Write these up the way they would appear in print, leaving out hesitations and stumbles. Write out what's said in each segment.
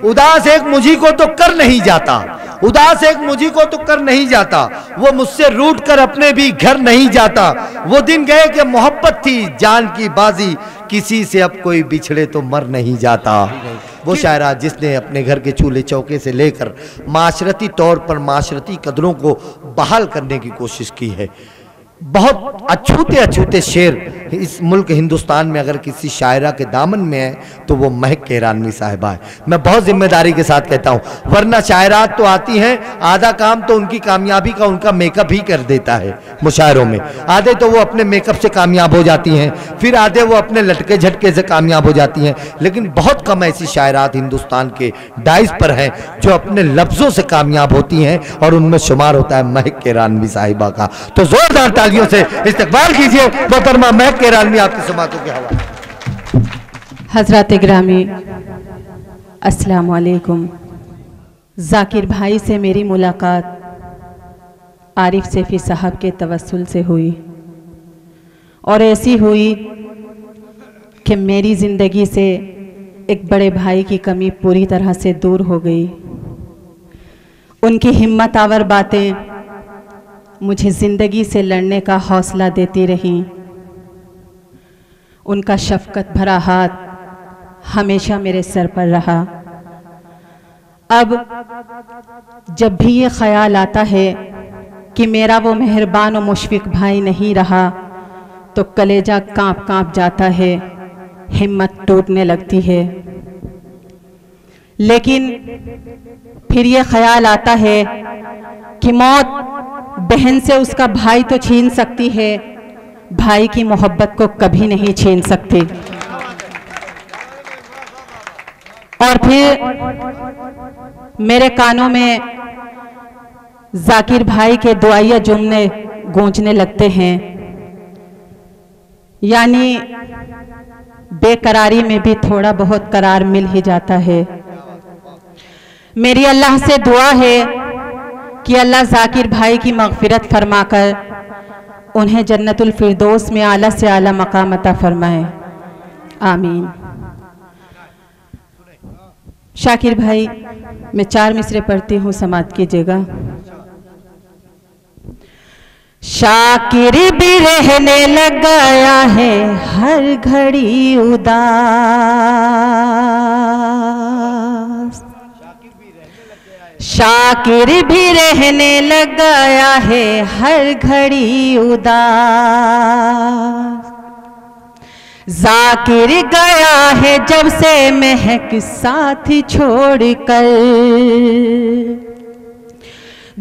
उदास एक मुझी को तो कर नहीं जाता, उदास एक मुझी को तो कर नहीं जाता, वो मुझसे रूठ कर अपने भी घर नहीं जाता। वो दिन गए कि मोहब्बत थी जान की बाजी, किसी से अब कोई बिछड़े तो मर नहीं जाता। वो शायरा जिसने अपने घर के चूल्हे चौके से लेकर माशरती तौर पर माशरती कदरों को बहाल करने की कोशिश की है। बहुत अछूते अछूते शेर इस मुल्क हिंदुस्तान में अगर किसी शायरा के दामन में है तो वो महक केरानवी साहिबा है। मैं बहुत जिम्मेदारी के साथ कहता हूँ, वरना शायरात तो आती हैं, आधा काम तो उनकी कामयाबी का उनका मेकअप ही कर देता है मुशायरों में। आधे तो वो अपने मेकअप से कामयाब हो जाती हैं, फिर आधे वो अपने लटके झटके से कामयाब हो जाती हैं, लेकिन बहुत कम ऐसी शायरात हिंदुस्तान के डाइस पर हैं जो अपने लफ्ज़ों से कामयाब होती हैं, और उनमें शुमार होता है महक केरानवी साहिबा का। तो जोरदार तालियों से इस्तकबाल कीजिए मोहतरमा महक केरानवी, आपकी समातों के हवाले। हजरत ग्रामी अस्सलाम वालेकुम। जाकिर भाई से मेरी मुलाकात आरिफ सैफी साहब के तवस्सुल से हुई, और ऐसी हुई कि मेरी ज़िंदगी से एक बड़े भाई की कमी पूरी तरह से दूर हो गई। उनकी हिम्मत आवर बातें मुझे ज़िंदगी से लड़ने का हौसला देती रहीं। उनका शफ़क़त भरा हाथ हमेशा मेरे सर पर रहा। अब जब भी ये ख्याल आता है कि मेरा वो मेहरबान और मुशफ़िक़ भाई नहीं रहा, तो कलेजा काँप काँप जाता है, हिम्मत टूटने लगती है। लेकिन फिर ये ख्याल आता है कि मौत बहन से उसका भाई तो छीन सकती है, भाई की मोहब्बत को कभी नहीं छीन सकती। और फिर मेरे कानों में जाकिर भाई के दुआया जुमले गूंजने लगते हैं, यानी बेकरारी में भी थोड़ा बहुत करार मिल ही जाता है। मेरी अल्लाह से दुआ है कि अल्लाह जाकिर भाई की मग़फ़िरत फरमाकर उन्हें जन्नतुल फिरदौस में आला से आला मकाम अता फरमाए, आमीन। शाकिर भाई, मैं 4 मिसरे पढ़ती हूँ, समात कीजिएगा। शाकिर भी रहने लग गया है हर घड़ी उदास, शाकिर भी रहने लग गया है हर घड़ी उदास। जाकिर गया है जब से महक साथ छोड़कर,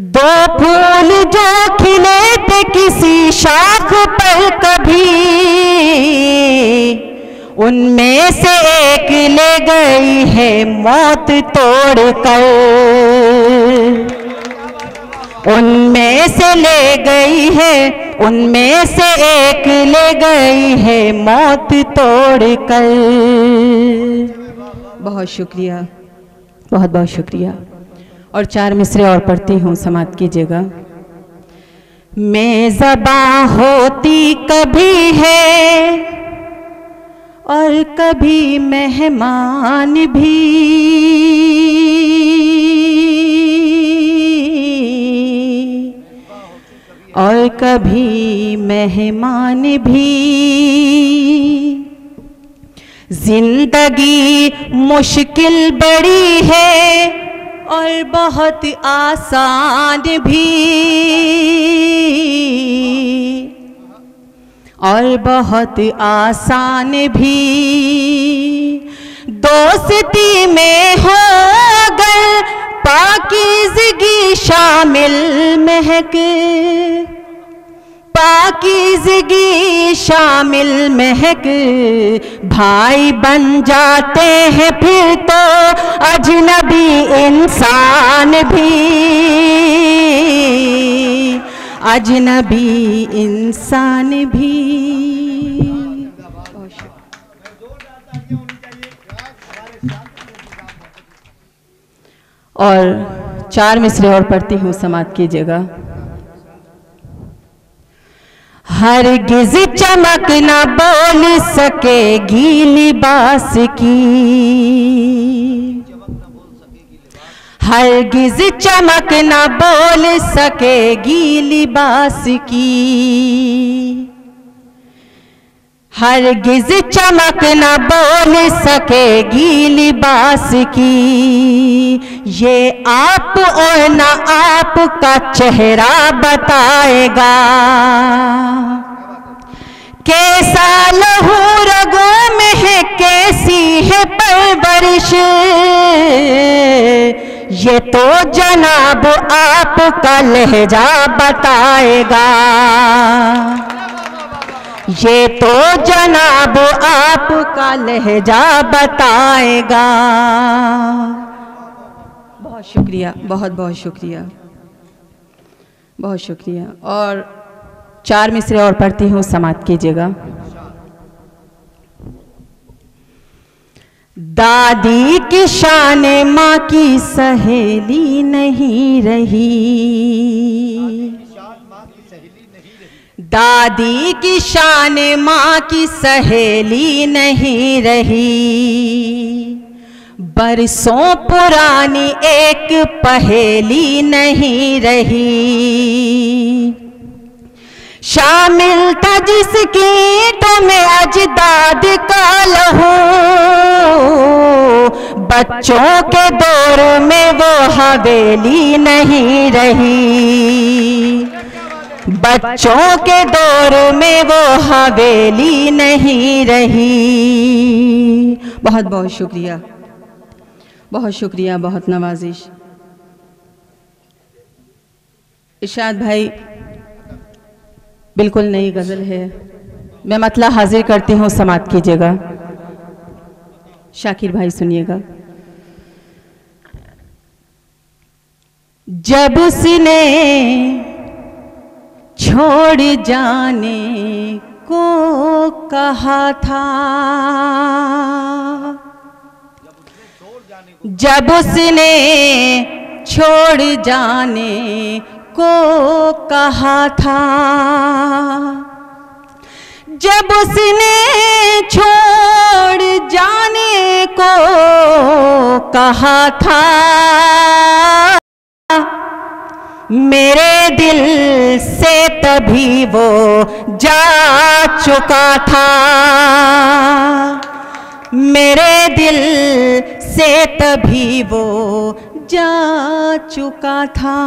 दो फूल जो खिले थे किसी शाख पर कभी, उनमें से एक ले गई है मौत तोड़कर, उनमें से ले गई है, उनमें से एक ले गई है मौत तोड़कर। बहुत शुक्रिया, बहुत बहुत शुक्रिया। और 4 मिसरे और पढ़ती हूँ, समात कीजिएगा। मैं ज़बां होती कभी है और कभी मेहमान भी, और कभी मेहमान भी। जिंदगी मुश्किल बड़ी है और बहुत आसान भी, और बहुत आसान भी। दोस्ती में हो अगर पाकीज़गी शामिल महक, पाकीज़गी शामिल महक, भाई बन जाते हैं फिर तो अजनबी इंसान भी, अजनबी इंसान भी। और 4 मिसरे और पढ़ती हूँ, समात कीजिएगा। हरगिज़ चमक न बोल सकेगी लिबास की, हरगिज चमक न बोल सकेगी लिबास की, हरगिज चमक न बोल सकेगी लिबास की। ये आप और न आपका चेहरा बताएगा, कैसा लहू रगों में है, कैसी है परवरिश, ये तो जनाब आपका लहजा बताएगा, ये तो जनाब आपका लहजा बताएगा। बहुत शुक्रिया, बहुत बहुत शुक्रिया, बहुत शुक्रिया। और 4 मिसरे और पढ़ती हूँ, समाप्त कीजिएगा। दादी की शान माँ की सहेली नहीं रही, दादी की शान माँ की सहेली नहीं रही। बरसों पुरानी एक पहेली नहीं रही, शामिल था जिसकी तुम्हें अजदाद का लहू, बच्चों के दौर में वो हवेली नहीं रही, बच्चों के दौर में वो हवेली नहीं रही। बहुत बहुत शुक्रिया, बहुत शुक्रिया, बहुत नवाजिश। इरशाद भाई, बिल्कुल नई गज़ल है, मैं मतला हाजिर करती हूँ, समाप्त कीजिएगा। शाकिर भाई सुनिएगा। जब उसने छोड़ जाने को कहा था, जब उसने छोड़ जाने को कहा था, जब उसने छोड़ जाने को कहा था, मेरे दिल से तभी वो जा चुका था, मेरे दिल से तभी वो जा चुका था।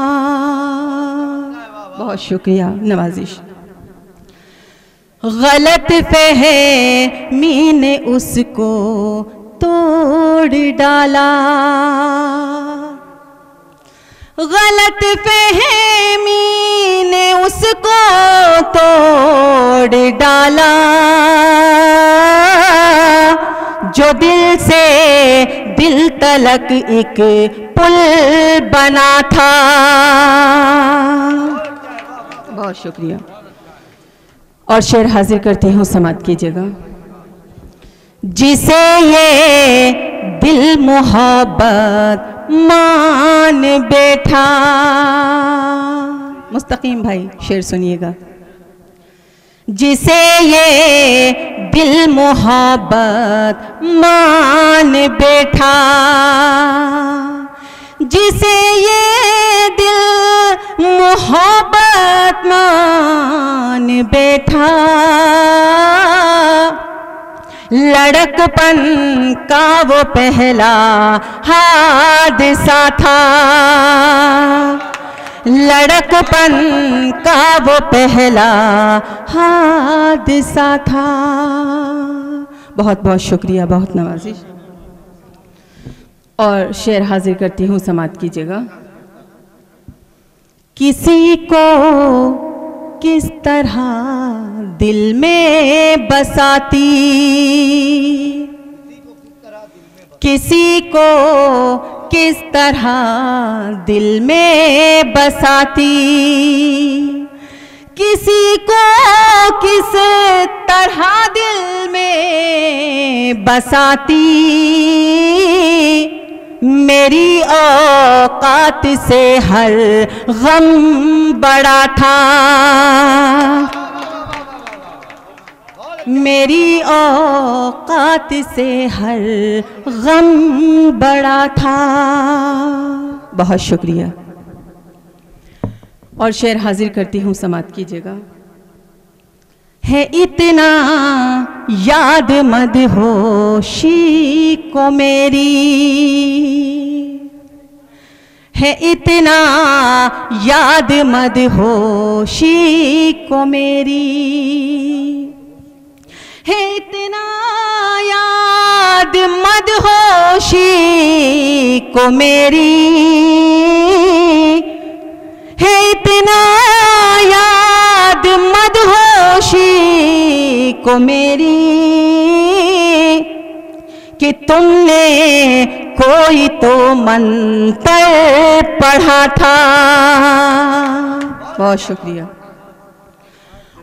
बहुत शुक्रिया, नवाजिश। गलत फहमी ने उसको तोड़ डाला, गलत फहमी ने उसको तोड़ डाला, जो दिल से दिल तलक एक पुल बना था। बहुत शुक्रिया। और शेर हाजिर करती हूँ, समाप्त कीजिएगा। जिसे ये दिल मोहब्बत मान बैठा, मुस्तकीम भाई शेर सुनिएगा। जिसे ये दिल मोहब्बत मान बैठा, जिसे ये दिल मोहब्बत मान बैठा, लड़कपन का वो पहला हादसा था, लड़कपन का वो पहला हादसा था। बहुत बहुत शुक्रिया, बहुत नवाजिश। और शेर हाजिर करती हूँ, समाप्त कीजिएगा। किसी को किस तरह दिल में बसाती, किसी को किस तरह दिल में बसाती, किसी को किस तरह दिल में बसाती, मेरी औकात से हर गम बड़ा था, मेरी औकात से हर गम बड़ा था। बहुत शुक्रिया। और शेर हाजिर करती हूँ, समाप्त कीजिएगा। है इतना याद मदहोशी को मेरी, है इतना याद मदहोशी को मेरी, है इतना याद मदहोशी को मेरी, है इतना याद मदहोशी को मेरी, कि तुमने कोई तो मंतर पढ़ा था। बहुत शुक्रिया।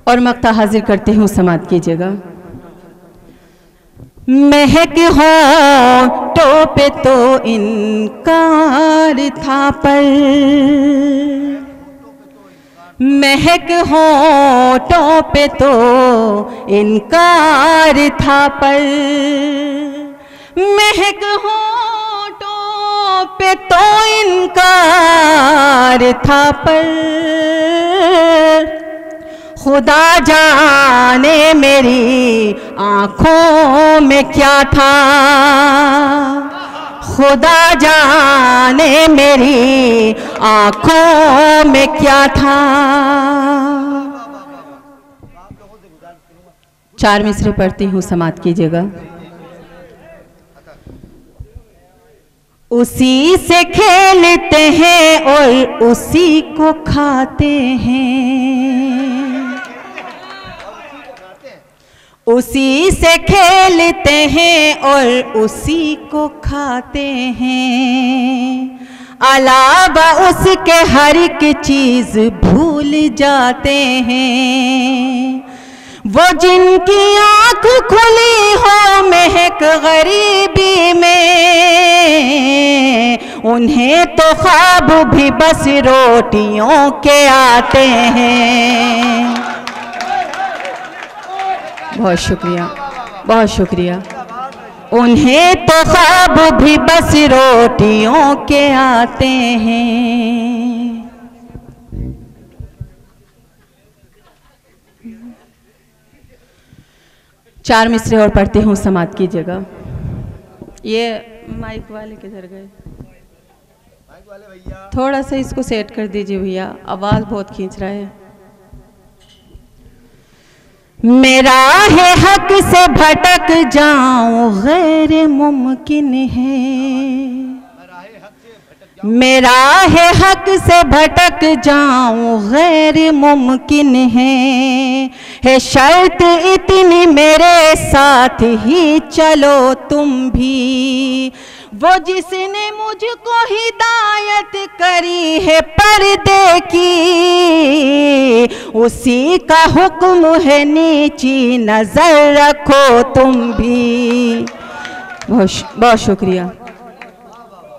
और मक्ता हाजिर करते हूँ, समाप्त कीजिएगा। महक होठों पे तो इनकार था पर, महक होठों पे तो इनकार था पर, महक होठों पे तो इनकार था पर, खुदा जाने मेरी आँखों में क्या था, खुदा जाने मेरी आँखों में क्या था। 4 मिसरे पढ़ती हूँ, समाप्त कीजिएगा। उसी से खेलते हैं और उसी को खाते हैं, उसी से खेलते हैं और उसी को खाते हैं, अलावा उसके हर एक चीज भूल जाते हैं। वो जिनकी आँख खुली हो महक गरीबी में, उन्हें तो ख्वाब भी बस रोटियों के आते हैं। बहुत शुक्रिया, बहुत शुक्रिया। उन्हें तो ख्वाब भी बस रोटियों के आते हैं। चार मिसरे और पढ़ती हूँ, समाप्त कीजिएगा। ये माइक वाले किधर गए? थोड़ा सा इसको सेट कर दीजिए भैया, आवाज़ बहुत खींच रहा है। मेरा है हक से भटक जाऊं गैर मुमकिन है, मेरा है हक से भटक जाऊं गैर मुमकिन है शर्त इतनी मेरे साथ ही चलो तुम भी। वो जिसने मुझको हिदायत करी है पर्दे की, उसी का हुक्म है नीची नजर रखो तुम भी। बहुत शुक्रिया।